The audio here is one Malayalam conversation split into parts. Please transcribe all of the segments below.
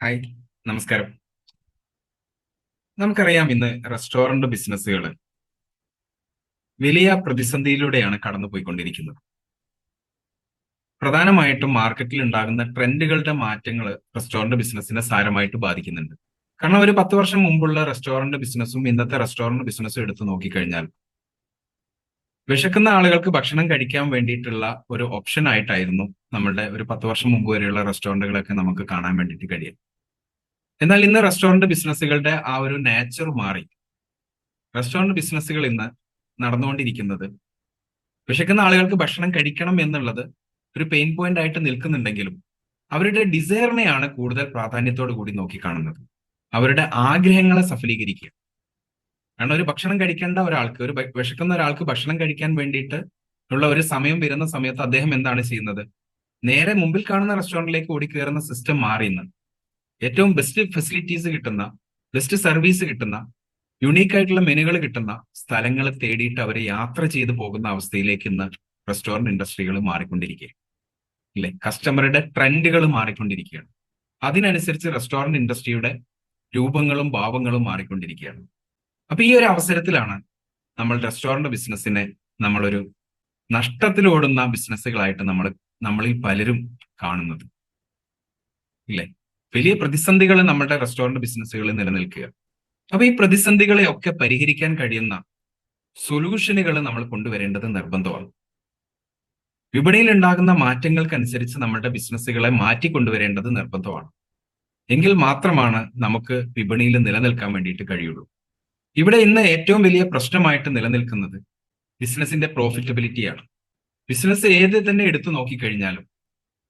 ഹായ്, നമസ്കാരം. നമുക്കറിയാം ഇന്ന് റെസ്റ്റോറന്റ് ബിസിനസ്സുകൾ വലിയ പ്രതിസന്ധിയിലൂടെയാണ് കടന്നുപോയിക്കൊണ്ടിരിക്കുന്നത്. പ്രധാനമായിട്ടും മാർക്കറ്റിൽ ഉണ്ടാകുന്ന ട്രെൻഡുകളുടെ മാറ്റങ്ങൾ റെസ്റ്റോറന്റ് ബിസിനസിനെ സാരമായിട്ട് ബാധിക്കുന്നുണ്ട്. കാരണം ഒരു 10 വർഷം മുമ്പുള്ള റെസ്റ്റോറന്റ് ബിസിനസ്സും ഇന്നത്തെ റെസ്റ്റോറന്റ് ബിസിനസ്സും എടുത്തു നോക്കിക്കഴിഞ്ഞാൽ വിശക്കുന്ന ആളുകൾക്ക് ഭക്ഷണം കഴിക്കാൻ വേണ്ടിയിട്ടുള്ള ഒരു ഓപ്ഷൻ ആയിട്ടായിരുന്നു നമ്മളുടെ ഒരു 10 വർഷം മുമ്പ് വരെയുള്ള റെസ്റ്റോറന്റുകളൊക്കെ നമുക്ക് കാണാൻ വേണ്ടിയിട്ട് കഴിയും. എന്നാൽ ഇന്ന് റെസ്റ്റോറന്റ് ബിസിനസ്സുകളുടെ ആ ഒരു നേച്ചർ മാറി. റെസ്റ്റോറന്റ് ബിസിനസ്സുകൾ ഇന്ന് നടന്നുകൊണ്ടിരിക്കുന്നത് വിശക്കുന്ന ആളുകൾക്ക് ഭക്ഷണം കഴിക്കണം എന്നുള്ളത് ഒരു പെയിൻ പോയിന്റ് ആയിട്ട് നിൽക്കുന്നുണ്ടെങ്കിലും അവരുടെ ഡിസയറിനെയാണ് കൂടുതൽ പ്രാധാന്യത്തോടു കൂടി നോക്കിക്കാണുന്നത്. അവരുടെ ആഗ്രഹങ്ങളെ സഫലീകരിക്കുക. കാരണം ഒരു ഭക്ഷണം കഴിക്കേണ്ട ഒരാൾക്ക്, വിശക്കുന്ന ഒരാൾക്ക് ഭക്ഷണം കഴിക്കാൻ വേണ്ടിയിട്ട് ഉള്ള ഒരു സമയം വരുന്ന സമയത്ത് അദ്ദേഹം എന്താണ് ചെയ്യുന്നത്? നേരെ മുമ്പിൽ കാണുന്ന റെസ്റ്റോറന്റിലേക്ക് ഓടിക്കയറുന്ന സിസ്റ്റം മാറി ഇന്ന്. ഏറ്റവും ബെസ്റ്റ് ഫെസിലിറ്റീസ് കിട്ടുന്ന, ബെസ്റ്റ് സർവീസ് കിട്ടുന്ന, യുണീക്ക് ആയിട്ടുള്ള മെനുകൾ കിട്ടുന്ന സ്ഥലങ്ങൾ തേടിയിട്ട് അവരെ യാത്ര ചെയ്തു പോകുന്ന അവസ്ഥയിലേക്ക് ഇന്ന് റെസ്റ്റോറന്റ് ഇൻഡസ്ട്രികൾ മാറിക്കൊണ്ടിരിക്കുകയാണ്. ഇല്ലേ? കസ്റ്റമറുടെ ട്രെൻഡുകൾ മാറിക്കൊണ്ടിരിക്കുകയാണ്. അതിനനുസരിച്ച് റെസ്റ്റോറന്റ് ഇൻഡസ്ട്രിയുടെ രൂപങ്ങളും ഭാവങ്ങളും മാറിക്കൊണ്ടിരിക്കുകയാണ്. അപ്പൊ ഈ ഒരു അവസരത്തിലാണ് നമ്മൾ റെസ്റ്റോറന്റ് ബിസിനസ്സിനെ നമ്മളൊരു നഷ്ടത്തിലോടുന്ന ബിസിനസ്സുകളായിട്ട് നമ്മളിൽ പലരും കാണുന്നത്. ഇല്ലേ? വലിയ പ്രതിസന്ധികൾ നമ്മുടെ റെസ്റ്റോറന്റ് ബിസിനസ്സുകളിൽ നിലനിൽക്കുക. അപ്പൊ ഈ പ്രതിസന്ധികളെ ഒക്കെ പരിഹരിക്കാൻ കഴിയുന്ന സൊല്യൂഷനുകൾ നമ്മൾ കൊണ്ടുവരേണ്ടത് നിർബന്ധമാണ്. വിപണിയിൽ ഉണ്ടാകുന്ന മാറ്റങ്ങൾക്കനുസരിച്ച് നമ്മുടെ ബിസിനസ്സുകളെ മാറ്റിക്കൊണ്ടുവരേണ്ടത് നിർബന്ധമാണ്. എങ്കിൽ മാത്രമാണ് നമുക്ക് വിപണിയിൽ നിലനിൽക്കാൻ വേണ്ടിയിട്ട് കഴിയുള്ളൂ. ഇവിടെ ഇന്ന് ഏറ്റവും വലിയ പ്രശ്നമായിട്ട് നിലനിൽക്കുന്നത് ബിസിനസിന്റെ പ്രോഫിറ്റബിലിറ്റിയാണ്. ബിസിനസ് ഏത് തന്നെ എടുത്തു നോക്കിക്കഴിഞ്ഞാലും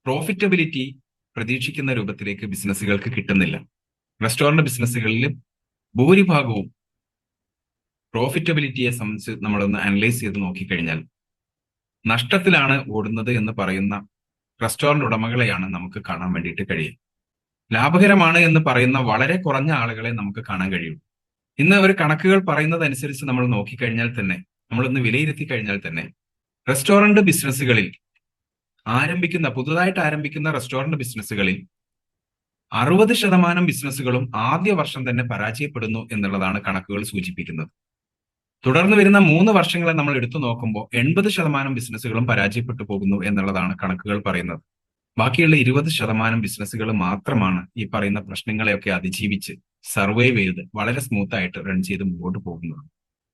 പ്രോഫിറ്റബിലിറ്റി പ്രതീക്ഷിക്കുന്ന രൂപത്തിലേക്ക് ബിസിനസ്സുകൾക്ക് കിട്ടുന്നില്ല. റെസ്റ്റോറന്റ് ബിസിനസ്സുകളിൽ ഭൂരിഭാഗവും പ്രോഫിറ്റബിലിറ്റിയെ സംബന്ധിച്ച് നമ്മളൊന്ന് അനലൈസ് ചെയ്ത് നോക്കിക്കഴിഞ്ഞാൽ നഷ്ടത്തിലാണ് ഓടുന്നത് എന്ന് പറയുന്ന റെസ്റ്റോറന്റ് ഉടമകളെയാണ് നമുക്ക് കാണാൻ വേണ്ടിയിട്ട് കഴിയുക. ലാഭകരമാണ് എന്ന് പറയുന്ന വളരെ കുറഞ്ഞ ആളുകളെ നമുക്ക് കാണാൻ കഴിയും. ഇന്ന് ഒരു കണക്കുകൾ പറയുന്നത് അനുസരിച്ച് നമ്മൾ നോക്കിക്കഴിഞ്ഞാൽ തന്നെ, നമ്മളൊന്ന് വിലയിരുത്തി കഴിഞ്ഞാൽ തന്നെ, റെസ്റ്റോറന്റ് ബിസിനസ്സുകളിൽ പുതുതായിട്ട് ആരംഭിക്കുന്ന റെസ്റ്റോറന്റ് ബിസിനസ്സുകളിൽ 60% ബിസിനസ്സുകളും ആദ്യ വർഷം തന്നെ പരാജയപ്പെടുന്നു എന്നുള്ളതാണ് കണക്കുകൾ സൂചിപ്പിക്കുന്നത്. തുടർന്ന് വരുന്ന 3 വർഷങ്ങളെ നമ്മൾ എടുത്തു നോക്കുമ്പോൾ 80% ബിസിനസ്സുകളും പരാജയപ്പെട്ടു പോകുന്നു എന്നുള്ളതാണ് കണക്കുകൾ പറയുന്നത്. ബാക്കിയുള്ള 20% ബിസിനസ്സുകൾ മാത്രമാണ് ഈ പറയുന്ന പ്രശ്നങ്ങളെയൊക്കെ അതിജീവിച്ച് സർവൈവ് ചെയ്ത് വളരെ സ്മൂത്ത് ആയിട്ട് റൺ ചെയ്ത് മുമ്പോട്ട് പോകുന്നത്.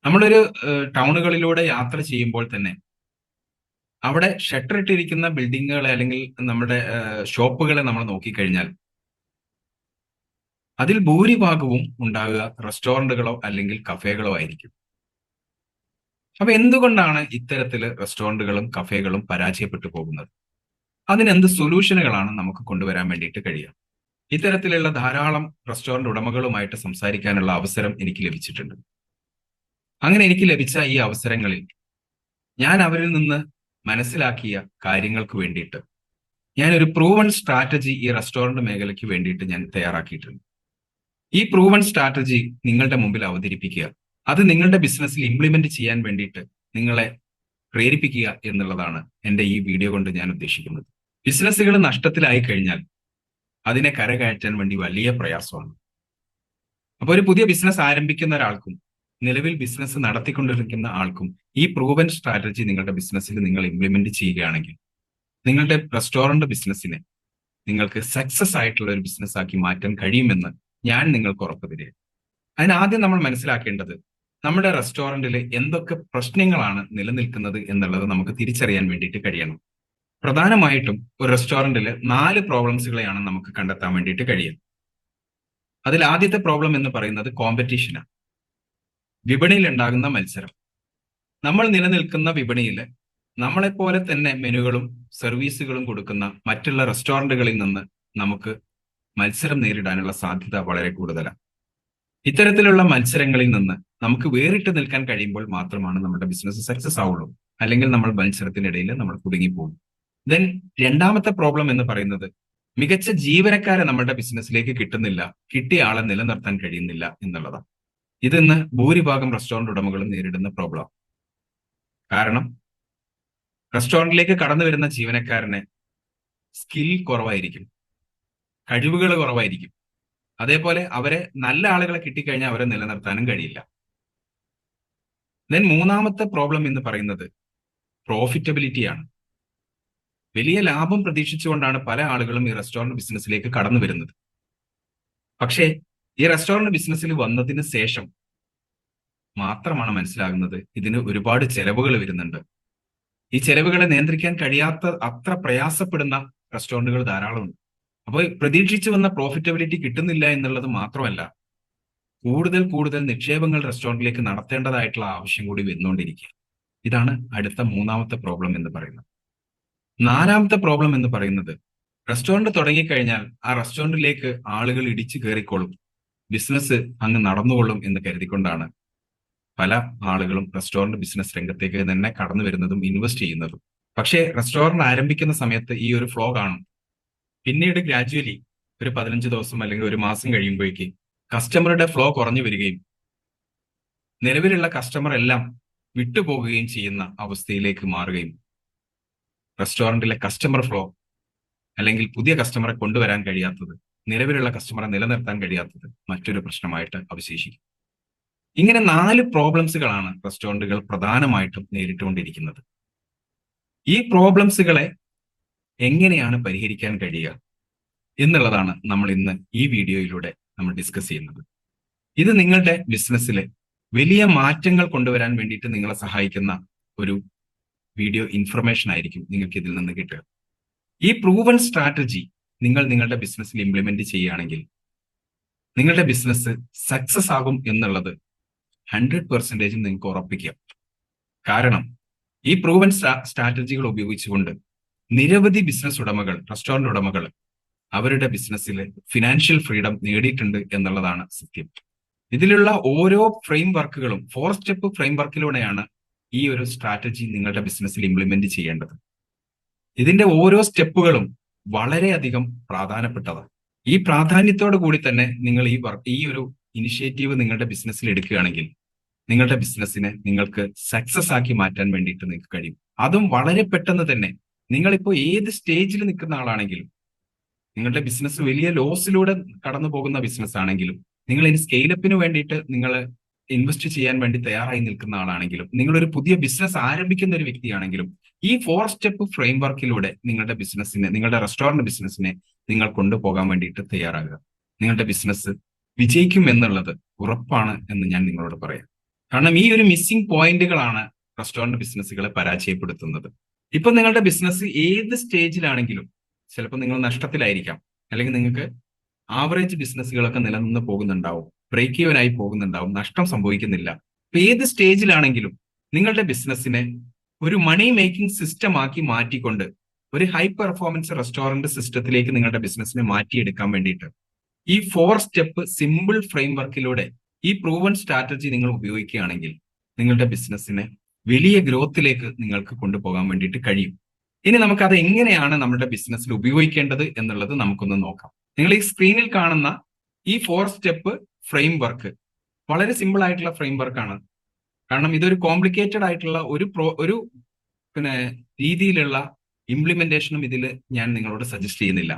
നമ്മളൊരു ടൗണുകളിലൂടെ യാത്ര ചെയ്യുമ്പോൾ തന്നെ അവിടെ ഷട്ടർ ഇട്ടിരിക്കുന്ന ബിൽഡിങ്ങുകളെ അല്ലെങ്കിൽ നമ്മുടെ ഷോപ്പുകളെ നമ്മൾ നോക്കിക്കഴിഞ്ഞാൽ അതിൽ ഭൂരിഭാഗവും ഉണ്ടാകുക റെസ്റ്റോറന്റുകളോ അല്ലെങ്കിൽ കഫേകളോ ആയിരിക്കും. അപ്പൊ എന്തുകൊണ്ടാണ് ഇത്തരത്തില് റെസ്റ്റോറന്റുകളും കഫേകളും പരാജയപ്പെട്ടു പോകുന്നത്? അതിനെന്ത് സൊല്യൂഷനുകളാണ് നമുക്ക് കൊണ്ടുവരാൻ വേണ്ടിയിട്ട് കഴിയുക? ഇത്തരത്തിലുള്ള ധാരാളം റെസ്റ്റോറന്റ് ഉടമകളുമായിട്ട് സംസാരിക്കാനുള്ള അവസരം എനിക്ക് ലഭിച്ചിട്ടുണ്ട്. അങ്ങനെ എനിക്ക് ലഭിച്ച ഈ അവസരങ്ങളിൽ ഞാൻ അവരിൽ നിന്ന് മനസ്സിലാക്കിയ കാര്യങ്ങൾക്ക് വേണ്ടിയിട്ട് ഞാൻ ഒരു പ്രൂവൺ സ്ട്രാറ്റജി ഈ റെസ്റ്റോറന്റ് മേഖലയ്ക്ക് വേണ്ടിയിട്ട് ഞാൻ തയ്യാറാക്കിയിട്ടുണ്ട്. ഈ പ്രൂവൺ സ്ട്രാറ്റജി നിങ്ങളുടെ മുമ്പിൽ അവതരിപ്പിക്കുക, അത് നിങ്ങളുടെ ബിസിനസ്സിൽ ഇംപ്ലിമെന്റ് ചെയ്യാൻ വേണ്ടിയിട്ട് നിങ്ങളെ പ്രേരിപ്പിക്കുക എന്നുള്ളതാണ് എന്റെ ഈ വീഡിയോ കൊണ്ട് ഞാൻ ഉദ്ദേശിക്കുന്നത്. ബിസിനസ്സുകൾ നഷ്ടത്തിലായി കഴിഞ്ഞാൽ അതിനെ കരകയറ്റാൻ വേണ്ടി വലിയ പ്രയാസമാണ്. അപ്പൊ ഒരു പുതിയ ബിസിനസ് ആരംഭിക്കുന്ന ഒരാൾക്കും നിലവിൽ ബിസിനസ് നടത്തിക്കൊണ്ടിരിക്കുന്ന ആൾക്കും ഈ പ്രൂവൻ സ്ട്രാറ്റജി നിങ്ങളുടെ ബിസിനസ്സിൽ നിങ്ങൾ ഇംപ്ലിമെന്റ് ചെയ്യുകയാണെങ്കിൽ നിങ്ങളുടെ റെസ്റ്റോറന്റ് ബിസിനസ്സിനെ നിങ്ങൾക്ക് സക്സസ് ആയിട്ടുള്ള ഒരു ബിസിനസ് ആക്കി മാറ്റാൻ കഴിയുമെന്ന് ഞാൻ നിങ്ങൾക്ക് ഉറപ്പ് തരിക. അതിനാദ്യം നമ്മൾ മനസ്സിലാക്കേണ്ടത് നമ്മുടെ റെസ്റ്റോറന്റിൽ എന്തൊക്കെ പ്രശ്നങ്ങളാണ് നിലനിൽക്കുന്നത് എന്നുള്ളത് നമുക്ക് തിരിച്ചറിയാൻ വേണ്ടിയിട്ട് കഴിയണം. പ്രധാനമായിട്ടും ഒരു റെസ്റ്റോറന്റിൽ 4 പ്രോബ്ലംസുകളെയാണ് നമുക്ക് കണ്ടെത്താൻ വേണ്ടിയിട്ട് കഴിയുക. അതിൽ ആദ്യത്തെ പ്രോബ്ലം എന്ന് പറയുന്നത് കോമ്പറ്റീഷനാണ്. വിപണിയിൽ ഉണ്ടാകുന്ന മത്സരം. നമ്മൾ നിലനിൽക്കുന്ന വിപണിയിൽ നമ്മളെപ്പോലെ തന്നെ മെനുകളും സർവീസുകളും കൊടുക്കുന്ന മറ്റുള്ള റെസ്റ്റോറന്റുകളിൽ നിന്ന് നമുക്ക് മത്സരം നേരിടാനുള്ള സാധ്യത വളരെ കൂടുതലാണ്. ഇത്തരത്തിലുള്ള മത്സരങ്ങളിൽ നിന്ന് നമുക്ക് വേറിട്ട് നിൽക്കാൻ കഴിയുമ്പോൾ മാത്രമാണ് നമ്മുടെ ബിസിനസ് സക്സസ് ആവുള്ളൂ. അല്ലെങ്കിൽ നമ്മൾ മത്സരത്തിനിടയിൽ നമ്മൾ കുടുങ്ങിപ്പോകും. ദെൻ രണ്ടാമത്തെ പ്രോബ്ലം എന്ന് പറയുന്നത് മികച്ച ജീവനക്കാരെ നമ്മുടെ ബിസിനസ്സിലേക്ക് കിട്ടുന്നില്ല, കിട്ടിയ ആളെ നിലനിർത്താൻ കഴിയുന്നില്ല എന്നുള്ളതാണ്. ഇതിന്ന് ഭൂരിഭാഗം റെസ്റ്റോറന്റ് ഉടമകളും നേരിടുന്ന പ്രോബ്ലം. കാരണം റെസ്റ്റോറന്റിലേക്ക് കടന്നു വരുന്ന ജീവനക്കാരന് സ്കിൽ കുറവായിരിക്കും, കഴിവുകൾ കുറവായിരിക്കും. അതേപോലെ അവരെ നല്ല ആളുകളെ കിട്ടിക്കഴിഞ്ഞാൽ അവരെ നിലനിർത്താനും കഴിയില്ല. ദെൻ മൂന്നാമത്തെ പ്രോബ്ലം എന്ന് പറയുന്നത് പ്രോഫിറ്റബിലിറ്റിയാണ്. വലിയ ലാഭം പ്രതീക്ഷിച്ചുകൊണ്ടാണ് പല ആളുകളും ഈ റെസ്റ്റോറന്റ് ബിസിനസ്സിലേക്ക് കടന്നു വരുന്നത്. പക്ഷേ ഈ റെസ്റ്റോറന്റ് ബിസിനസ്സിൽ വന്നതിന് ശേഷം മാത്രമാണ് മനസ്സിലാകുന്നത് ഇതിന് ഒരുപാട് ചെലവുകൾ വരുന്നുണ്ട്. ഈ ചെലവുകളെ നിയന്ത്രിക്കാൻ കഴിയാത്ത അത്ര പ്രയാസപ്പെടുന്ന റെസ്റ്റോറന്റുകൾ ധാരാളമുണ്ട്. അപ്പോൾ പ്രതീക്ഷിച്ചു വന്ന പ്രോഫിറ്റബിലിറ്റി കിട്ടുന്നില്ല എന്നുള്ളത് മാത്രമല്ല, കൂടുതൽ കൂടുതൽ നിക്ഷേപങ്ങൾ റെസ്റ്റോറന്റിലേക്ക് നടത്തേണ്ടതായിട്ടുള്ള ആവശ്യം കൂടി വന്നുകൊണ്ടിരിക്കുക. ഇതാണ് അടുത്ത മൂന്നാമത്തെ പ്രോബ്ലം എന്ന് പറയുന്നത്. നാലാമത്തെ പ്രോബ്ലം എന്ന് പറയുന്നത് റെസ്റ്റോറന്റ് തുടങ്ങിക്കഴിഞ്ഞാൽ ആ റെസ്റ്റോറന്റിലേക്ക് ആളുകൾ ഇടിച്ചു കയറിക്കോളും, ബിസിനസ് അങ്ങ് നടന്നുകൊള്ളും എന്ന് കരുതിക്കൊണ്ടാണ് പല ആളുകളും റെസ്റ്റോറന്റ് ബിസിനസ് രംഗത്തേക്ക് തന്നെ കടന്നു വരുന്നതും ഇൻവെസ്റ്റ് ചെയ്യുന്നതും. പക്ഷേ റെസ്റ്റോറന്റ് ആരംഭിക്കുന്ന സമയത്ത് ഈ ഒരു ഫ്ലോ കാണും. പിന്നീട് ഗ്രാജുവലി ഒരു 15 ദിവസം അല്ലെങ്കിൽ ഒരു മാസം കഴിയുമ്പോഴേക്ക് കസ്റ്റമറുടെ ഫ്ലോ കുറഞ്ഞു വരികയും നിലവിലുള്ള കസ്റ്റമർ എല്ലാം വിട്ടുപോകുകയും ചെയ്യുന്ന അവസ്ഥയിലേക്ക് മാറുകയും റെസ്റ്റോറന്റിലെ കസ്റ്റമർ ഫ്ലോ അല്ലെങ്കിൽ പുതിയ കസ്റ്റമറെ കൊണ്ടുവരാൻ കഴിയാത്തത്, നിലവിലുള്ള കസ്റ്റമറെ നിലനിർത്താൻ കഴിയാത്തത് മറ്റൊരു പ്രശ്നമായിട്ട് അവശേഷിക്കും. ഇങ്ങനെ 4 പ്രോബ്ലംസുകളാണ് റെസ്റ്റോറന്റുകൾ പ്രധാനമായിട്ടും നേരിട്ടുകൊണ്ടിരിക്കുന്നത്. ഈ പ്രോബ്ലംസുകളെ എങ്ങനെയാണ് പരിഹരിക്കാൻ കഴിയുക എന്നുള്ളതാണ് നമ്മൾ ഇന്ന് ഈ വീഡിയോയിലൂടെ നമ്മൾ ഡിസ്കസ് ചെയ്യുന്നത്. ഇത് നിങ്ങളുടെ ബിസിനസ്സിലെ വലിയ മാറ്റങ്ങൾ കൊണ്ടുവരാൻ വേണ്ടിയിട്ട് നിങ്ങളെ സഹായിക്കുന്ന ഒരു വീഡിയോ ഇൻഫർമേഷൻ ആയിരിക്കും നിങ്ങൾക്ക് ഇതിൽ നിന്ന് കിട്ടുക. ഈ പ്രൂവൻ സ്ട്രാറ്റജി നിങ്ങൾ നിങ്ങളുടെ ബിസിനസ്സിൽ ഇംപ്ലിമെന്റ് ചെയ്യുകയാണെങ്കിൽ നിങ്ങളുടെ ബിസിനസ് സക്സസ് ആകും എന്നുള്ളത് 100% നിങ്ങൾക്ക് ഉറപ്പിക്കാം. കാരണം ഈ പ്രൂവൻ സ്ട്രാറ്റജികൾ ഉപയോഗിച്ചുകൊണ്ട് നിരവധി ബിസിനസ് ഉടമകൾ, റെസ്റ്റോറന്റ് ഉടമകൾ അവരുടെ ബിസിനസ്സിൽ ഫിനാൻഷ്യൽ ഫ്രീഡം നേടിയിട്ടുണ്ട് എന്നുള്ളതാണ് സത്യം. ഇതിലുള്ള ഓരോ ഫ്രെയിം വർക്കുകളും 4 സ്റ്റെപ്പ് ഫ്രെയിം വർക്കിലൂടെയാണ് ഈ ഒരു സ്ട്രാറ്റജി നിങ്ങളുടെ ബിസിനസ്സിൽ ഇംപ്ലിമെന്റ് ചെയ്യേണ്ടത്. ഇതിന്റെ ഓരോ സ്റ്റെപ്പുകളും വളരെയധികം പ്രാധാന്യപ്പെട്ടതാണ്. ഈ പ്രാധാന്യത്തോടു കൂടി തന്നെ നിങ്ങൾ ഈ ഒരു ഇനിഷ്യേറ്റീവ് നിങ്ങളുടെ ബിസിനസ്സിൽ എടുക്കുകയാണെങ്കിൽ നിങ്ങളുടെ ബിസിനസ്സിനെ നിങ്ങൾക്ക് സക്സസ് ആക്കി മാറ്റാൻ വേണ്ടിയിട്ട് നിങ്ങൾക്ക് കഴിയും. അതും വളരെ പെട്ടെന്ന് തന്നെ. നിങ്ങളിപ്പോൾ ഏത് സ്റ്റേജിൽ നിൽക്കുന്ന ആളാണെങ്കിലും, നിങ്ങളുടെ ബിസിനസ് വലിയ ലോസിലൂടെ കടന്നു പോകുന്ന ബിസിനസ് ആണെങ്കിലും, നിങ്ങൾ ഇനി സ്കെയിലപ്പിന് വേണ്ടിയിട്ട് നിങ്ങൾ ഇൻവെസ്റ്റ് ചെയ്യാൻ വേണ്ടി തയ്യാറായി നിൽക്കുന്ന ആളാണെങ്കിലും, നിങ്ങളൊരു പുതിയ ബിസിനസ് ആരംഭിക്കുന്ന ഒരു വ്യക്തിയാണെങ്കിലും, ഈ 4 സ്റ്റെപ്പ് ഫ്രെയിം വർക്കിലൂടെ നിങ്ങളുടെ ബിസിനസ്സിനെ, നിങ്ങളുടെ റെസ്റ്റോറന്റ് ബിസിനസ്സിനെ നിങ്ങൾ കൊണ്ടുപോകാൻ വേണ്ടിയിട്ട് തയ്യാറാകുക. നിങ്ങളുടെ ബിസിനസ് വിജയിക്കും എന്നുള്ളത് ഉറപ്പാണ് എന്ന് ഞാൻ നിങ്ങളോട് പറയാം. കാരണം ഈ ഒരു മിസ്സിംഗ് പോയിന്റുകളാണ് റെസ്റ്റോറന്റ് ബിസിനസ്സുകളെ പരാജയപ്പെടുത്തുന്നത്. ഇപ്പൊ നിങ്ങളുടെ ബിസിനസ് ഏത് സ്റ്റേജിലാണെങ്കിലും, ചിലപ്പോൾ നിങ്ങൾ നഷ്ടത്തിലായിരിക്കാം, അല്ലെങ്കിൽ നിങ്ങൾക്ക് ആവറേജ് ബിസിനസ്സുകളൊക്കെ നിലനിന്ന് പോകുന്നുണ്ടാവും, ബ്രേക്ക് ഈവൻ ആയി പോകുന്നുണ്ടാവും, നഷ്ടം സംഭവിക്കുന്നില്ല. ഇപ്പൊ ഏത് സ്റ്റേജിലാണെങ്കിലും നിങ്ങളുടെ ബിസിനസ്സിനെ ഒരു മണി മേക്കിംഗ് സിസ്റ്റം ആക്കി മാറ്റിക്കൊണ്ട് ഒരു ഹൈ പെർഫോമൻസ് റെസ്റ്റോറന്റ് സിസ്റ്റത്തിലേക്ക് നിങ്ങളുടെ ബിസിനസ്സിനെ മാറ്റിയെടുക്കാൻ വേണ്ടിയിട്ട് ഈ 4 സ്റ്റെപ്പ് സിമ്പിൾ ഫ്രെയിം വർക്കിലൂടെ ഈ പ്രൂവൺ സ്ട്രാറ്റജി നിങ്ങൾ ഉപയോഗിക്കുകയാണെങ്കിൽ നിങ്ങളുടെ ബിസിനസ്സിനെ വലിയ ഗ്രോത്തിലേക്ക് നിങ്ങൾക്ക് കൊണ്ടുപോകാൻ വേണ്ടിയിട്ട് കഴിയും. ഇനി നമുക്കത് എങ്ങനെയാണ് നമ്മുടെ ബിസിനസ്സിൽ ഉപയോഗിക്കേണ്ടത് എന്നുള്ളത് നമുക്കൊന്ന് നോക്കാം. നിങ്ങൾ ഈ സ്ക്രീനിൽ കാണുന്ന ഈ 4 സ്റ്റെപ്പ് ഫ്രെയിം വർക്ക് വളരെ സിമ്പിൾ ആയിട്ടുള്ള ഫ്രെയിം വർക്കാണ്. കാരണം ഇതൊരു കോംപ്ലിക്കേറ്റഡ് ആയിട്ടുള്ള ഒരു രീതിയിലുള്ള ഇംപ്ലിമെന്റേഷനും ഇതിൽ ഞാൻ നിങ്ങളോട് സജസ്റ്റ് ചെയ്യുന്നില്ല.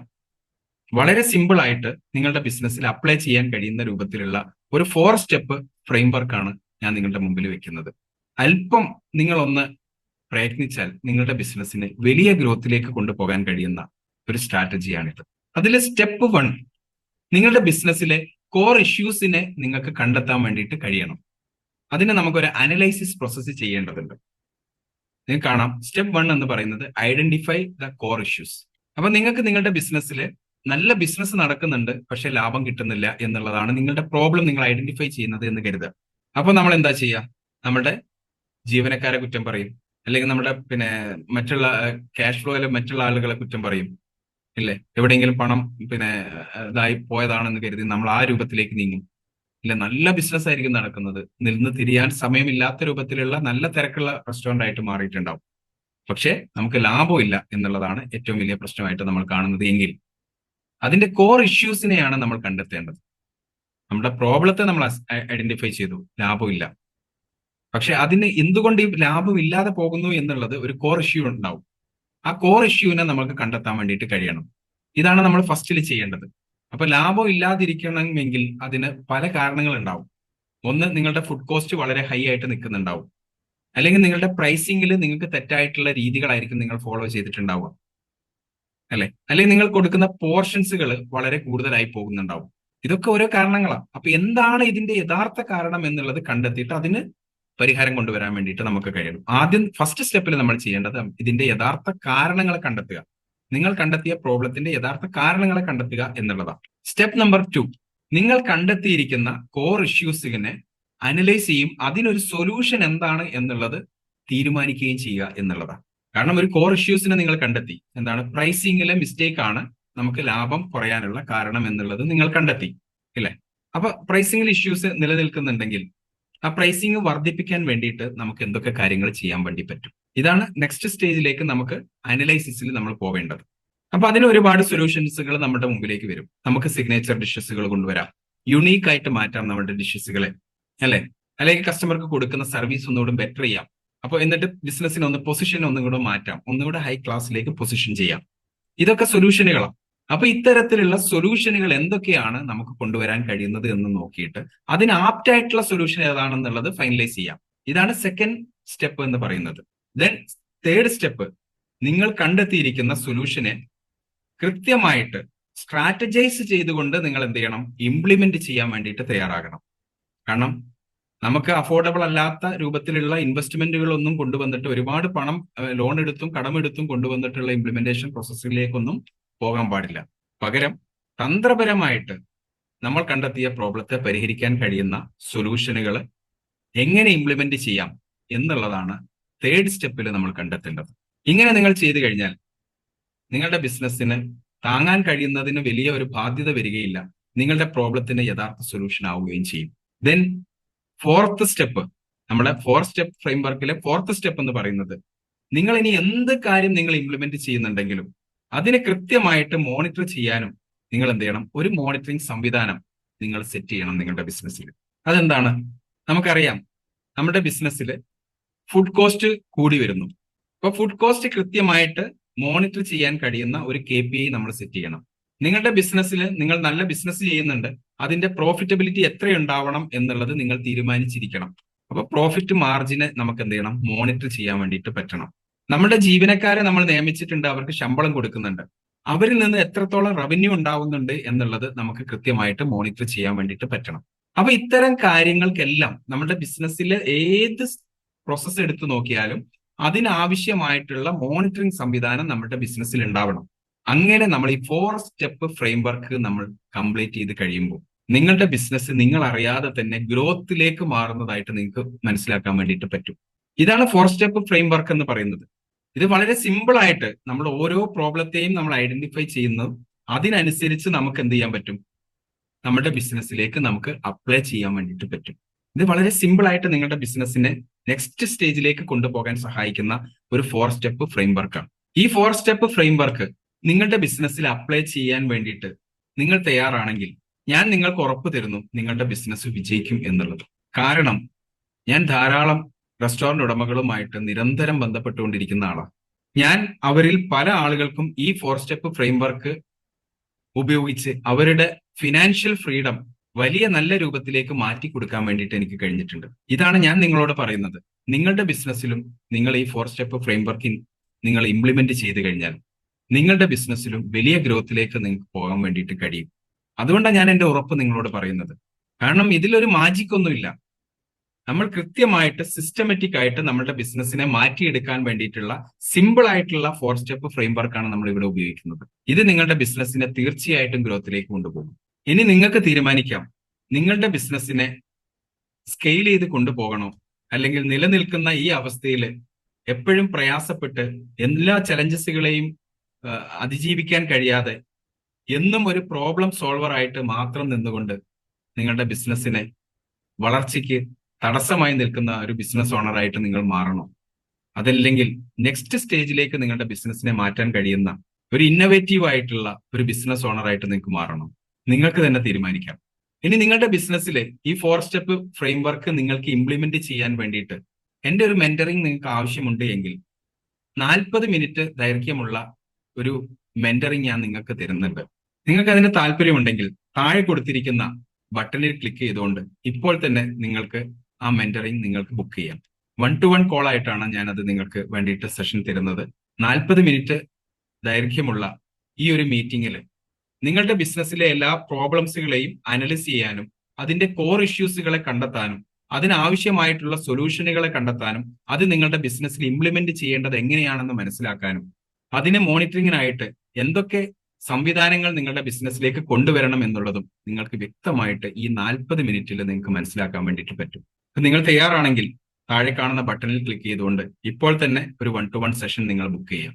വളരെ സിമ്പിൾ ആയിട്ട് നിങ്ങളുടെ ബിസിനസ്സിൽ അപ്ലൈ ചെയ്യാൻ കഴിയുന്ന രൂപത്തിലുള്ള ഒരു 4 സ്റ്റെപ്പ് ഫ്രെയിം വർക്കാണ് ഞാൻ നിങ്ങളുടെ മുമ്പിൽ വെക്കുന്നത്. അല്പം നിങ്ങളൊന്ന് പ്രയത്നിച്ചാൽ നിങ്ങളുടെ ബിസിനസ്സിനെ വലിയ ഗ്രോത്തിലേക്ക് കൊണ്ടുപോകാൻ കഴിയുന്ന ഒരു സ്ട്രാറ്റജിയാണിത്. അതിൽ സ്റ്റെപ്പ് 1, നിങ്ങളുടെ ബിസിനസ്സിലെ കോർ ഇഷ്യൂസിനെ നിങ്ങൾക്ക് കണ്ടെത്താൻ വേണ്ടിയിട്ട് കഴിയണം. അതിന് നമുക്കൊരു അനലൈസിസ് പ്രോസസ്സ് ചെയ്യേണ്ടതുണ്ട്. നിങ്ങൾക്ക് കാണാം സ്റ്റെപ്പ് 1 എന്ന് പറയുന്നത് ഐഡന്റിഫൈ ദ കോർ ഇഷ്യൂസ്. അപ്പൊ നിങ്ങൾക്ക് നിങ്ങളുടെ ബിസിനസ്സിൽ നല്ല ബിസിനസ് നടക്കുന്നുണ്ട്, പക്ഷെ ലാഭം കിട്ടുന്നില്ല എന്നുള്ളതാണ് നിങ്ങളുടെ പ്രോബ്ലം നിങ്ങൾ ഐഡന്റിഫൈ ചെയ്യുന്നത് എന്ന് കരുതുക. അപ്പൊ നമ്മൾ എന്താ ചെയ്യുക? നമ്മുടെ ജീവനക്കാരെ കുറ്റം പറയും, അല്ലെങ്കിൽ നമ്മുടെ മറ്റുള്ള ക്യാഷ് ഫ്ലോയിലെ മറ്റുള്ള ആളുകളെ കുറ്റം പറയും, ഇല്ലേ? എവിടെയെങ്കിലും പണം ഇതായി പോയതാണെന്ന് കരുതി നമ്മൾ ആ രൂപത്തിലേക്ക് നീങ്ങും. ഇല്ല, നല്ല ബിസിനസ് ആയിരിക്കും നടക്കുന്നത്, നിന്ന് തിരിയാൻ സമയമില്ലാത്ത രൂപത്തിലുള്ള നല്ല തിരക്കുള്ള റെസ്റ്റോറന്റ് ആയിട്ട് മാറിയിട്ടുണ്ടാവും, പക്ഷെ നമുക്ക് ലാഭമില്ല എന്നുള്ളതാണ് ഏറ്റവും വലിയ പ്രശ്നമായിട്ട് നമ്മൾ കാണുന്നത്. എങ്കിൽ അതിന്റെ കോർ ഇഷ്യൂസിനെയാണ് നമ്മൾ കണ്ടെത്തേണ്ടത്. നമ്മുടെ പ്രോബ്ലത്തെ നമ്മൾ ഐഡന്റിഫൈ ചെയ്തു, ലാഭമില്ല, പക്ഷെ അതിന് എന്തുകൊണ്ട് ഈ ലാഭം ഇല്ലാതെ പോകുന്നു എന്നുള്ളത് ഒരു കോർ ഇഷ്യൂ ഉണ്ടാവും. ആ കോർ ഇഷ്യൂവിനെ നമുക്ക് കണ്ടെത്താൻ വേണ്ടിയിട്ട് കഴിയണം. ഇതാണ് നമ്മൾ ഫസ്റ്റിൽ ചെയ്യേണ്ടത്. അപ്പൊ ലാഭം ഇല്ലാതിരിക്കണമെങ്കിൽ അതിന് പല കാരണങ്ങൾ ഉണ്ടാവും. ഒന്ന്, നിങ്ങളുടെ ഫുഡ് കോസ്റ്റ് വളരെ ഹൈ ആയിട്ട് നിൽക്കുന്നുണ്ടാവും. അല്ലെങ്കിൽ നിങ്ങളുടെ പ്രൈസിംഗിൽ നിങ്ങൾക്ക് തെറ്റായിട്ടുള്ള രീതികളായിരിക്കും നിങ്ങൾ ഫോളോ ചെയ്തിട്ടുണ്ടാവുക, അല്ലെ? അല്ലെങ്കിൽ നിങ്ങൾ കൊടുക്കുന്ന പോർഷൻസുകൾ വളരെ കൂടുതലായി പോകുന്നുണ്ടാവും. ഇതൊക്കെ ഓരോ കാരണങ്ങളാണ്. അപ്പൊ എന്താണ് ഇതിന്റെ യഥാർത്ഥ കാരണം എന്നുള്ളത് കണ്ടെത്തിയിട്ട് അതിന് പരിഹാരം കൊണ്ടുവരാൻ വേണ്ടിയിട്ട് നമുക്ക് കഴിയണം. ആദ്യം ഫസ്റ്റ് സ്റ്റെപ്പിൽ നമ്മൾ ചെയ്യേണ്ടത് ഇതിന്റെ യഥാർത്ഥ കാരണങ്ങളെ കണ്ടെത്തുക. നിങ്ങൾ കണ്ടെത്തിയ പ്രോബ്ലത്തിന്റെ യഥാർത്ഥ കാരണങ്ങളെ കണ്ടെത്തുക എന്നുള്ളതാണ്. സ്റ്റെപ്പ് നമ്പർ 2, നിങ്ങൾ കണ്ടെത്തിയിരിക്കുന്ന കോർ ഇഷ്യൂസിനെ അനലൈസ് ചെയ്യും, അതിനൊരു സൊല്യൂഷൻ എന്താണ് എന്നുള്ളത് തീരുമാനിക്കുകയും ചെയ്യുക എന്നുള്ളതാണ്. കാരണം ഒരു കോർ ഇഷ്യൂസിനെ നിങ്ങൾ കണ്ടെത്തി, എന്താണ് പ്രൈസിംഗിലെ മിസ്റ്റേക്ക് ആണ് നമുക്ക് ലാഭം കുറയാനുള്ള കാരണം എന്നുള്ളത് നിങ്ങൾ കണ്ടെത്തി, ഇല്ലേ? അപ്പൊ പ്രൈസിംഗിൽ ഇഷ്യൂസ് നിലനിൽക്കുന്നുണ്ടെങ്കിൽ ആ പ്രൈസിംഗ് വർദ്ധിപ്പിക്കാൻ വേണ്ടിയിട്ട് നമുക്ക് എന്തൊക്കെ കാര്യങ്ങൾ ചെയ്യാൻ വേണ്ടി പറ്റും? ഇതാണ് നെക്സ്റ്റ് സ്റ്റേജിലേക്ക് നമുക്ക് അനലൈസിസിൽ നമ്മൾ പോവേണ്ടത്. അപ്പൊ അതിന് ഒരുപാട് സൊല്യൂഷൻസുകൾ നമ്മുടെ മുമ്പിലേക്ക് വരും. നമുക്ക് സിഗ്നേച്ചർ ഡിഷസുകൾ കൊണ്ടുവരാം, യുണീക്ക് ആയിട്ട് മാറ്റാം നമ്മുടെ ഡിഷസുകളെ, അല്ലെ? അല്ലെങ്കിൽ കസ്റ്റമർക്ക് കൊടുക്കുന്ന സർവീസ് ഒന്നുകൂടെ ബെറ്റർ ചെയ്യാം. അപ്പൊ എന്നിട്ട് ബിസിനസ്സിനെ പൊസിഷൻ ഒന്നും കൂടെ മാറ്റാം, ഒന്നുകൂടെ ഹൈ ക്ലാസ്സിലേക്ക് പൊസിഷൻ ചെയ്യാം. ഇതൊക്കെ സൊല്യൂഷനുകളാണ്. അപ്പൊ ഇത്തരത്തിലുള്ള സൊല്യൂഷനുകൾ എന്തൊക്കെയാണ് നമുക്ക് കൊണ്ടുവരാൻ കഴിയുന്നത് എന്ന് നോക്കിയിട്ട് അതിന് ആപ്റ്റ് ആയിട്ടുള്ള സൊല്യൂഷൻ ഏതാണെന്നുള്ളത് ഫൈനലൈസ് ചെയ്യാം. ഇതാണ് സെക്കൻഡ് സ്റ്റെപ്പ് എന്ന് പറയുന്നത്. ദെൻ തേർഡ് സ്റ്റെപ്പ്, നിങ്ങൾ കണ്ടെത്തിയിരിക്കുന്ന സൊല്യൂഷനെ കൃത്യമായിട്ട് സ്ട്രാറ്റജൈസ് ചെയ്തുകൊണ്ട് നിങ്ങൾ എന്ത് ചെയ്യണം? ഇംപ്ലിമെന്റ് ചെയ്യാൻ വേണ്ടിയിട്ട് തയ്യാറാകണം. കാരണം നമുക്ക് അഫോർഡബിൾ അല്ലാത്ത രൂപത്തിലുള്ള ഇൻവെസ്റ്റ്മെന്റുകളൊന്നും കൊണ്ടുവന്നിട്ട് ഒരുപാട് പണം ലോൺ എടുത്തും കടമെടുത്തും കൊണ്ടുവന്നിട്ടുള്ള ഇംപ്ലിമെന്റേഷൻ പ്രോസസ്സിലേക്കൊന്നും പോകാൻ പാടില്ല. പകരം തന്ത്രപരമായിട്ട് നമ്മൾ കണ്ടെത്തിയ പ്രോബ്ലത്തെ പരിഹരിക്കാൻ കഴിയുന്ന സൊല്യൂഷനുകൾ എങ്ങനെ ഇംപ്ലിമെന്റ് ചെയ്യാം എന്നുള്ളതാണ് തേർഡ് സ്റ്റെപ്പിൽ നമ്മൾ കണ്ടെത്തേണ്ടത്. ഇങ്ങനെ നിങ്ങൾ ചെയ്തു കഴിഞ്ഞാൽ നിങ്ങളുടെ ബിസിനസ്സിന് താങ്ങാൻ കഴിയുന്നതിന് വലിയ ഒരു ബാധ്യത വരികയില്ല, നിങ്ങളുടെ പ്രോബ്ലത്തിന് യഥാർത്ഥ സൊല്യൂഷൻ ആവുകയും ചെയ്യും. ദെൻ ഫോർത്ത് സ്റ്റെപ്പ്, നമ്മുടെ 4 സ്റ്റെപ്പ് ഫ്രെയിംവർക്കിലെ ഫോർത്ത് സ്റ്റെപ്പ് എന്ന് പറയുന്നത്, നിങ്ങൾ ഇനി എന്ത് കാര്യം നിങ്ങൾ ഇംപ്ലിമെന്റ് ചെയ്യുന്നുണ്ടെങ്കിലും അതിനെ കൃത്യമായിട്ട് മോണിറ്റർ ചെയ്യാനും നിങ്ങൾ എന്ത് ചെയ്യണം? ഒരു മോണിറ്ററിംഗ് സംവിധാനം നിങ്ങൾ സെറ്റ് ചെയ്യണം നിങ്ങളുടെ ബിസിനസ്സിൽ. അതെന്താണ്? നമുക്കറിയാം, നമ്മുടെ ബിസിനസ്സിൽ ഫുഡ് കോസ്റ്റ് കൂടി വരുന്നു. അപ്പൊ ഫുഡ് കോസ്റ്റ് കൃത്യമായിട്ട് മോണിറ്റർ ചെയ്യാൻ കഴിയുന്ന ഒരു KPI നമ്മൾ സെറ്റ് ചെയ്യണം. നിങ്ങളുടെ ബിസിനസ്സിൽ നിങ്ങൾ നല്ല ബിസിനസ് ചെയ്യുന്നുണ്ട്, അതിന്റെ പ്രോഫിറ്റബിലിറ്റി എത്രയുണ്ടാവണം എന്നുള്ളത് നിങ്ങൾ തീരുമാനിച്ചിരിക്കണം. അപ്പൊ പ്രോഫിറ്റ് മാർജിനെ നമുക്ക് എന്ത് ചെയ്യണം? മോണിറ്റർ ചെയ്യാൻ വേണ്ടിയിട്ട് പറ്റണം. നമ്മുടെ ജീവനക്കാരെ നമ്മൾ നിയമിച്ചിട്ടുണ്ട്, അവർക്ക് ശമ്പളം കൊടുക്കുന്നുണ്ട്, അവരിൽ നിന്ന് എത്രത്തോളം റവന്യൂ ഉണ്ടാവുന്നുണ്ട് എന്നുള്ളത് നമുക്ക് കൃത്യമായിട്ട് മോണിറ്റർ ചെയ്യാൻ വേണ്ടിയിട്ട് പറ്റണം. അപ്പൊ ഇത്തരം കാര്യങ്ങൾക്കെല്ലാം നമ്മുടെ ബിസിനസ്സിലെ ഏത് പ്രോസസ്സ് എടുത്തു നോക്കിയാലും അതിനാവശ്യമായിട്ടുള്ള മോണിറ്ററിംഗ് സംവിധാനം നമ്മുടെ ബിസിനസ്സിൽ ഉണ്ടാവണം. അങ്ങനെ നമ്മൾ ഈ 4 സ്റ്റെപ്പ് ഫ്രെയിംവർക്ക് നമ്മൾ കംപ്ലീറ്റ് ചെയ്ത് കഴിയുമ്പോൾ നിങ്ങളുടെ ബിസിനസ് നിങ്ങൾ അറിയാതെ തന്നെ ഗ്രോത്തിലേക്ക് മാറുന്നതായിട്ട് നിങ്ങൾക്ക് മനസ്സിലാക്കാൻ വേണ്ടിയിട്ട് പറ്റും. ഇതാണ് 4 സ്റ്റെപ്പ് ഫ്രെയിംവർക്ക് എന്ന് പറയുന്നത്. ഇത് വളരെ സിമ്പിൾ ആയിട്ട് നമ്മൾ ഓരോ പ്രോബ്ലത്തെയും നമ്മൾ ഐഡന്റിഫൈ ചെയ്യുന്നതും അതിനനുസരിച്ച് നമുക്ക് എന്ത് ചെയ്യാൻ പറ്റും? നമ്മുടെ ബിസിനസ്സിലേക്ക് നമുക്ക് അപ്ലൈ ചെയ്യാൻ വേണ്ടിയിട്ട് പറ്റും. ഇത് വളരെ സിമ്പിൾ ആയിട്ട് നിങ്ങളുടെ ബിസിനസ്സിനെ നെക്സ്റ്റ് സ്റ്റേജിലേക്ക് കൊണ്ടുപോകാൻ സഹായിക്കുന്ന ഒരു 4 സ്റ്റെപ്പ് ഫ്രെയിംവർക്കാണ്. ഈ 4 സ്റ്റെപ്പ് ഫ്രെയിംവർക്ക് നിങ്ങളുടെ ബിസിനസ്സിൽ അപ്ലൈ ചെയ്യാൻ വേണ്ടിയിട്ട് നിങ്ങൾ തയ്യാറാണെങ്കിൽ ഞാൻ നിങ്ങൾക്ക് ഉറപ്പ് തരുന്നു നിങ്ങളുടെ ബിസിനസ് വിജയിക്കും എന്നുള്ളത്. കാരണം ഞാൻ ധാരാളം റെസ്റ്റോറന്റ് ഉടമകളുമായിട്ട് നിരന്തരം ബന്ധപ്പെട്ടുകൊണ്ടിരിക്കുന്ന ആളാണ്. ഞാൻ അവരിൽ പല ആളുകൾക്കും ഈ 4 സ്റ്റെപ്പ് ഫ്രെയിംവർക്ക് ഉപയോഗിച്ച് അവരുടെ ഫിനാൻഷ്യൽ ഫ്രീഡം വലിയ നല്ല രൂപത്തിലേക്ക് മാറ്റി കൊടുക്കാൻ വേണ്ടിയിട്ട് എനിക്ക് കഴിഞ്ഞിട്ടുണ്ട്. ഇതാണ് ഞാൻ നിങ്ങളോട് പറയുന്നത്. നിങ്ങളുടെ ബിസിനസ്സിലും നിങ്ങൾ ഈ 4 സ്റ്റെപ്പ് ഫ്രെയിംവർക്ക് നിങ്ങൾ ഇംപ്ലിമെന്റ് ചെയ്ത് കഴിഞ്ഞാൽ നിങ്ങളുടെ ബിസിനസ്സിലും വലിയ ഗ്രോത്തിലേക്ക് നിങ്ങൾക്ക് പോകാൻ വേണ്ടിയിട്ട് കഴിയും. അതുകൊണ്ടാണ് ഞാൻ എന്റെ ഉറപ്പ് നിങ്ങളോട് പറയുന്നത്. കാരണം ഇതിലൊരു മാജിക് ഒന്നുമില്ല. നമ്മൾ കൃത്യമായിട്ട് സിസ്റ്റമാറ്റിക് ആയിട്ട് നമ്മുടെ ബിസിനസ്സിനെ മാറ്റിയെടുക്കാൻ വേണ്ടിയിട്ടുള്ള സിമ്പിൾ ആയിട്ടുള്ള 4 സ്റ്റെപ്പ് ഫ്രെയിംവർക്കാണ് നമ്മൾ ഇവിടെ ഉപയോഗിക്കുന്നത്. ഇത് നിങ്ങളുടെ ബിസിനസ്സിനെ തീർച്ചയായിട്ടും ഗ്രോത്തിലേക്ക് കൊണ്ടുപോകും. ഇനി നിങ്ങൾക്ക് തീരുമാനിക്കാം, നിങ്ങളുടെ ബിസിനസ്സിനെ സ്കെയിൽ ചെയ്ത് കൊണ്ടുപോകണോ, അല്ലെങ്കിൽ നിലനിൽക്കുന്ന ഈ അവസ്ഥയിൽ എപ്പോഴും പ്രയാസപ്പെട്ട് എല്ലാ ചലഞ്ചസുകളെയും അതിജീവിക്കാൻ കഴിയാതെ എന്നും ഒരു പ്രോബ്ലം സോൾവർ ആയിട്ട് മാത്രം നിന്നുകൊണ്ട് നിങ്ങളുടെ ബിസിനസ്സിനെ വളർച്ചയ്ക്ക് തടസ്സമായി നിൽക്കുന്ന ഒരു ബിസിനസ് ഓണറായിട്ട് നിങ്ങൾ മാറണോ? അതല്ലെങ്കിൽ നെക്സ്റ്റ് സ്റ്റേജിലേക്ക് നിങ്ങളുടെ ബിസിനസ്സിനെ മാറ്റാൻ കഴിയുന്ന ഒരു ഇന്നോവേറ്റീവ് ആയിട്ടുള്ള ഒരു ബിസിനസ് ഓണറായിട്ട് നിങ്ങൾക്ക് മാറണോ? നിങ്ങൾക്ക് തന്നെ തീരുമാനിക്കാം. ഇനി നിങ്ങളുടെ ബിസിനസ്സിലെ ഈ 4 സ്റ്റെപ്പ് ഫ്രെയിംവർക്ക് നിങ്ങൾക്ക് ഇംപ്ലിമെന്റ് ചെയ്യാൻ വേണ്ടിയിട്ട് എന്റെ ഒരു മെന്ററിങ് നിങ്ങൾക്ക് ആവശ്യമുണ്ട് എങ്കിൽ 40 മിനിറ്റ് ദൈർഘ്യമുള്ള ഒരു മെന്ററിങ് ഞാൻ നിങ്ങൾക്ക് തരുന്നുണ്ട്. നിങ്ങൾക്ക് അതിന് താല്പര്യമുണ്ടെങ്കിൽ താഴെ കൊടുത്തിരിക്കുന്ന ബട്ടണിൽ ക്ലിക്ക് ചെയ്തുകൊണ്ട് ഇപ്പോൾ തന്നെ നിങ്ങൾക്ക് ആ മെന്ററിംഗ് നിങ്ങൾക്ക് ബുക്ക് ചെയ്യാം. 1-to-1 കോൾ ആയിട്ടാണ് ഞാനത് നിങ്ങൾക്ക് വേണ്ടിയിട്ട് സെഷൻ തരുന്നത്. 40 മിനിറ്റ് ദൈർഘ്യമുള്ള ഈ ഒരു മീറ്റിംഗിൽ നിങ്ങളുടെ ബിസിനസ്സിലെ എല്ലാ പ്രോബ്ലംസുകളെയും അനലൈസ് ചെയ്യാനും അതിന്റെ കോർ ഇഷ്യൂസുകളെ കണ്ടെത്താനും അതിനാവശ്യമായിട്ടുള്ള സൊല്യൂഷനുകളെ കണ്ടെത്താനും അത് നിങ്ങളുടെ ബിസിനസ്സിൽ ഇംപ്ലിമെന്റ് ചെയ്യേണ്ടത് എങ്ങനെയാണെന്ന് മനസ്സിലാക്കാനും അതിനെ മോണിറ്ററിങ്ങിനായിട്ട് എന്തൊക്കെ സംവിധാനങ്ങൾ നിങ്ങളുടെ ബിസിനസ്സിലേക്ക് കൊണ്ടുവരണം എന്നുള്ളതും നിങ്ങൾക്ക് വ്യക്തമായിട്ട് ഈ 40 മിനിറ്റിൽ നിങ്ങൾക്ക് മനസ്സിലാക്കാൻ വേണ്ടിയിട്ട് പറ്റും. നിങ്ങൾ തയ്യാറാണെങ്കിൽ താഴെ കാണുന്ന ബട്ടണിൽ ക്ലിക്ക് ചെയ്തുകൊണ്ട് ഇപ്പോൾ തന്നെ ഒരു 1-to-1 സെഷൻ നിങ്ങൾ ബുക്ക് ചെയ്യാം.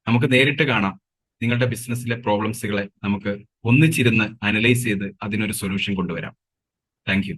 നമുക്ക് നേരിട്ട് കാണാം. നിങ്ങളുടെ ബിസിനസ്സിലെ പ്രോബ്ലംസുകളെ നമുക്ക് ഒന്നിച്ചിരുന്ന് അനലൈസ് ചെയ്ത് അതിനൊരു സൊല്യൂഷൻ കൊണ്ടുവരാം. Thank you.